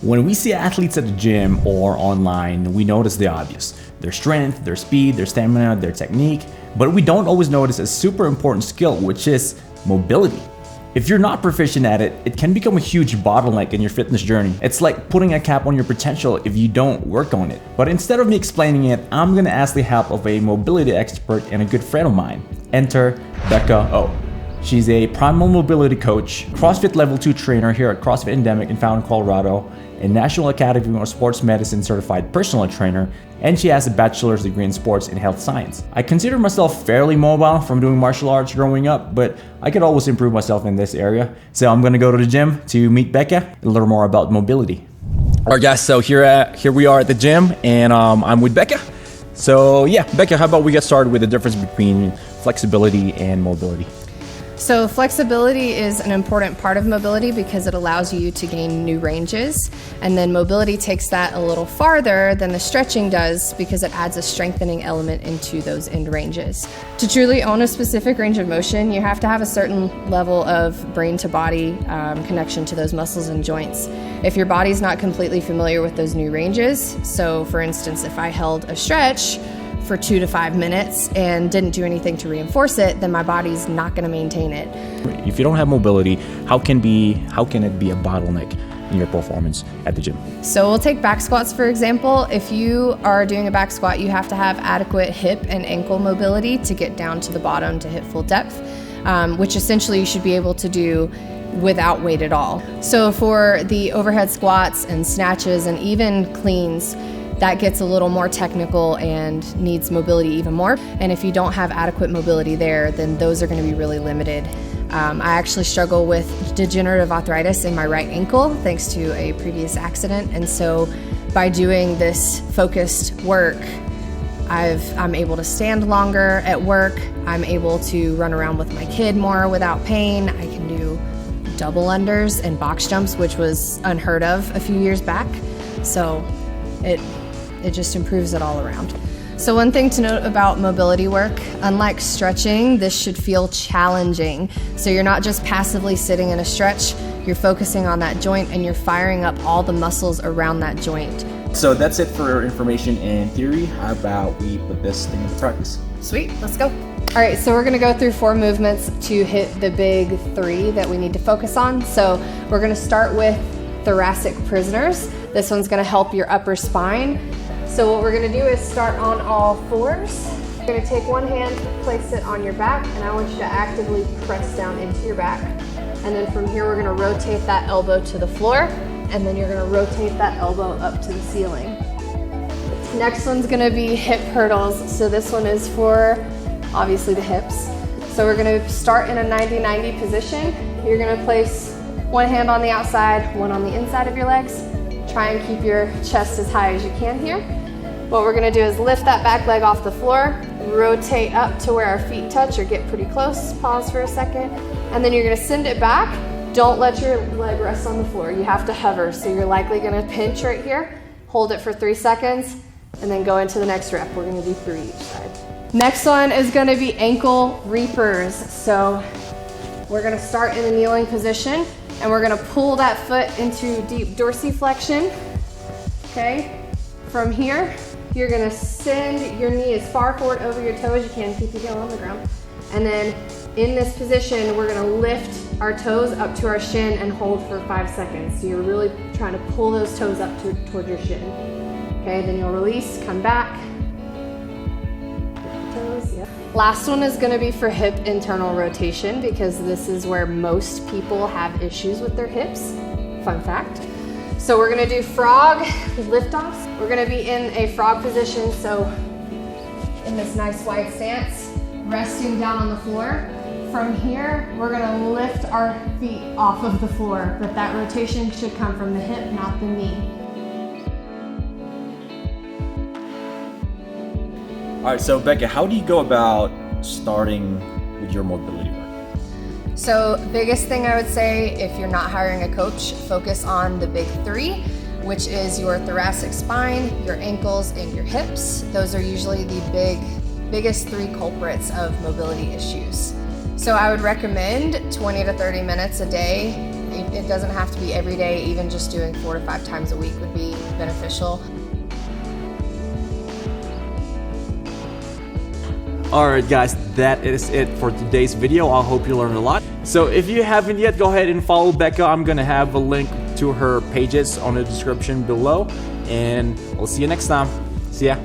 When we see athletes at the gym or online, we notice the obvious: their strength, their speed, their stamina, their technique, but we don't always notice a super important skill, which is mobility. If you're not proficient at it, it can become a huge bottleneck in your fitness journey. It's like putting a cap on your potential if you don't work on it. But instead of me explaining it, I'm gonna ask the help of a mobility expert and a good friend of mine. Enter Bekah Oh. She's a primal mobility coach, CrossFit Level 2 trainer here at CrossFit Endemic in Fountain, Colorado, a National Academy of Sports Medicine certified personal trainer, and she has a bachelor's degree in sports and health science. I consider myself fairly mobile from doing martial arts growing up, but I could always improve myself in this area. So I'm gonna go to the gym to meet Bekah and learn more about mobility. All right, guys, so here we are at the gym, and I'm with Bekah. So yeah, Bekah, how about we get started with the difference between flexibility and mobility? So flexibility is an important part of mobility because it allows you to gain new ranges, and then mobility takes that a little farther than the stretching does because it adds a strengthening element into those end ranges. To truly own a specific range of motion, you have to have a certain level of brain to body connection to those muscles and joints. If your body's not completely familiar with those new ranges, so for instance, if I held a stretch for 2 to 5 minutes and didn't do anything to reinforce it, then my body's not going to maintain it. If you don't have mobility, how can it be a bottleneck in your performance at the gym? So we'll take back squats for example. If you are doing a back squat, you have to have adequate hip and ankle mobility to get down to the bottom to hit full depth, which essentially you should be able to do without weight at all. So for the overhead squats and snatches and even cleans, that gets a little more technical and needs mobility even more. And if you don't have adequate mobility there, then those are going to be really limited. I actually struggle with degenerative arthritis in my right ankle thanks to a previous accident. And so by doing this focused work, I'm able to stand longer at work. I'm able to run around with my kid more without pain. I can do double unders and box jumps, which was unheard of a few years back. So it just improves it all around. So one thing to note about mobility work, unlike stretching, this should feel challenging. So you're not just passively sitting in a stretch, you're focusing on that joint and you're firing up all the muscles around that joint. So that's it for information and theory. How about we put this thing into practice? Sweet, let's go. All right, so we're gonna go through 4 movements to hit the big 3 that we need to focus on. So we're gonna start with thoracic prisoners. This one's gonna help your upper spine. So what we're gonna do is start on all 4s. You're gonna take one hand, place it on your back, and I want you to actively press down into your back. And then from here, we're gonna rotate that elbow to the floor, and then you're gonna rotate that elbow up to the ceiling. Next one's gonna be hip hurdles. So this one is for, obviously, the hips. So we're gonna start in a 90-90 position. You're gonna place one hand on the outside, one on the inside of your legs. Try and keep your chest as high as you can here. What we're gonna do is lift that back leg off the floor, rotate up to where our feet touch or get pretty close, pause for a second, and then you're gonna send it back. Don't let your leg rest on the floor. You have to hover, so you're likely gonna pinch right here, hold it for 3 seconds, and then go into the next rep. We're gonna do 3 each side. Next one is gonna be ankle reapers. So we're gonna start in a kneeling position, and we're gonna pull that foot into deep dorsiflexion, okay? From here, you're gonna send your knee as far forward over your toe as you can, keep your heel on the ground. And then in this position, we're gonna lift our toes up to our shin and hold for 5 seconds. So you're really trying to pull those toes up toward your shin. Okay, then you'll release, come back. Toes, yeah. Last one is gonna be for hip internal rotation because this is where most people have issues with their hips. Fun fact. So we're gonna do frog liftoffs. We're gonna be in a frog position, so in this nice wide stance, resting down on the floor. From here, we're gonna lift our feet off of the floor, but that rotation should come from the hip, not the knee. All right, so Bekah, how do you go about starting with your mobility work? So biggest thing I would say, if you're not hiring a coach, focus on the big 3, which is your thoracic spine, your ankles, and your hips. Those are usually the biggest 3 culprits of mobility issues. So I would recommend 20 to 30 minutes a day It doesn't have to be every day, even just doing 4 to 5 times a week would be beneficial. Alright guys, that is it for today's video. I hope you learned a lot. So if you haven't yet, go ahead and follow Bekah. I'm gonna have a link to her pages on the description below. And I'll see you next time. See ya.